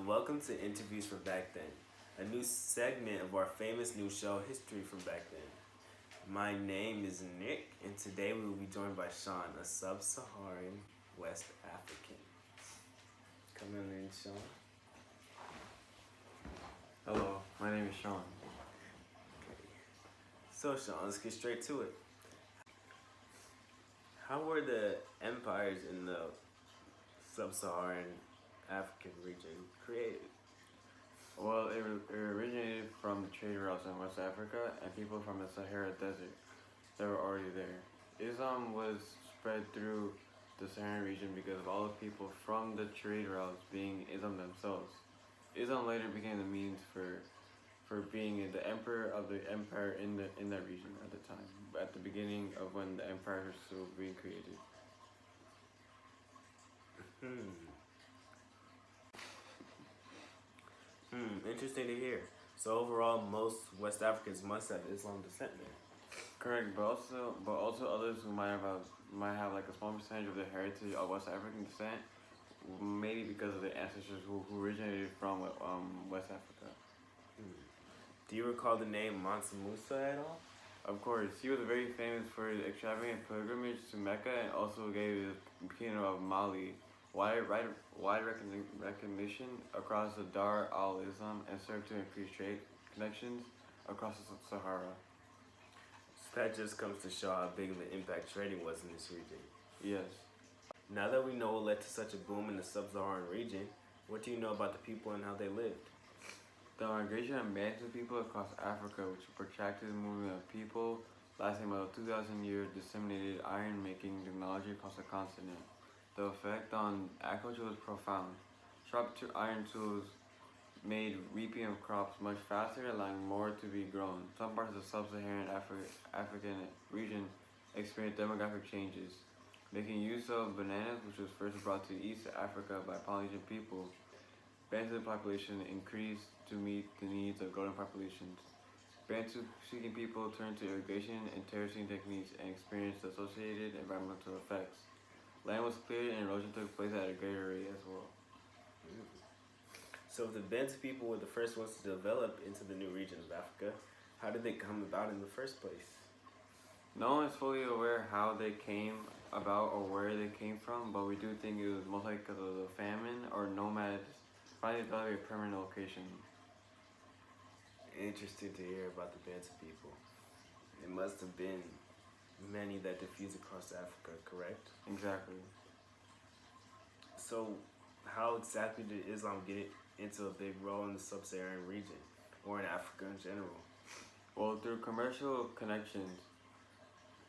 and welcome to Interviews from Back Then, a new segment of our famous new show, History from Back Then. My name is Nick, and today we will be joined by Sean, a sub-Saharan West African. Come on in, Sean. Hello, my name is Sean. So, Sean, let's get straight to it. How were the empires in the sub-Saharan African region created? Well, it originated from the trade routes in West Africa and people from the Sahara Desert that were already there. Islam was spread through the Saharan region because of all the people from the trade routes being Islam themselves. Islam later became the means for being the emperor of the empire in that region at the time, at the beginning of when the empire was still being created. Interesting to hear. So overall, most West Africans must have Islam descent then. Correct, but also others who might have like a small percentage of the heritage of West African descent, maybe because of their ancestors who originated from West Africa. Do you recall the name Mansa Musa at all? Of course, he was very famous for his extravagant pilgrimage to Mecca and also gave the kingdom of Mali wide recognition across the Dar al-Islam and served to increase trade connections across the Sahara. So that just comes to show how big of an impact trading was in this region. Yes. Now that we know what led to such a boom in the sub-Saharan region, what do you know about the people and how they lived? The migration of massive people across Africa, which protracted movement of people lasting about 2,000 years, disseminated iron-making technology across the continent. The effect on agriculture was profound. Sharp iron tools made reaping of crops much faster, allowing more to be grown. Some parts of the sub-Saharan African region experienced demographic changes. Making use of bananas, which was first brought to East Africa by Polynesian people, Bantu population increased to meet the needs of growing populations. Bantu-speaking people turned to irrigation and terracing techniques and experienced associated environmental effects. Land was cleared and erosion took place at a greater rate as well. So if the Bantu people were the first ones to develop into the new region of Africa, how did they come about in the first place? No one is fully aware how they came about or where they came from, but we do think it was most likely because of the famine or nomads finding a permanent location. Interesting to hear about the Bantu people. It must have been many that diffused across Africa, correct? Exactly. So how exactly did Islam get into a big role in the sub-Saharan region, or in Africa in general? Well, through commercial connections,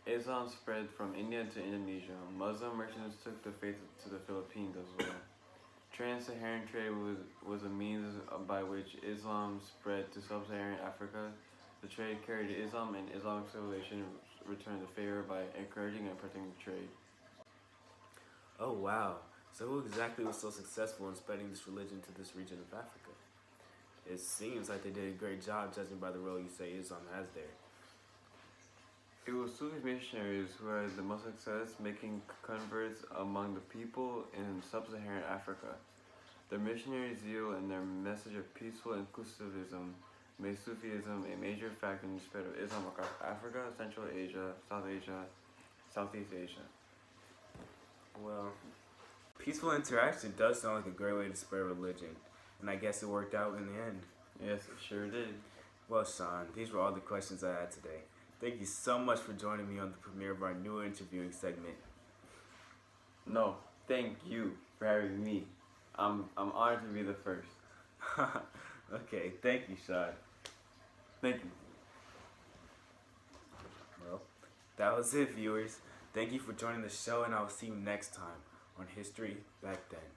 Islam spread from India to Indonesia. Muslim merchants took the faith to the Philippines as well. Trans-Saharan trade was a means by which Islam spread to sub-Saharan Africa. The trade carried Islam, and Islamic civilization returned the favor by encouraging and protecting trade. Oh wow, so who exactly was so successful in spreading this religion to this region of Africa? It seems like they did a great job judging by the role you say Islam has there. It was Sufi missionaries who had the most success making converts among the people in sub-Saharan Africa. Their missionary zeal and their message of peaceful inclusivism made Sufism a major factor in the spread of Islam across Africa, Central Asia, South Asia, Southeast Asia. Well, peaceful interaction does sound like a great way to spread religion, and I guess it worked out in the end. Yes, it sure did. Well, Sean, these were all the questions I had today. Thank you so much for joining me on the premiere of our new interviewing segment. No, thank you for having me. I'm honored to be the first. Okay, thank you, Sean. Thank you. Well, that was it, viewers. Thank you for joining the show, and I will see you next time on History Back Then.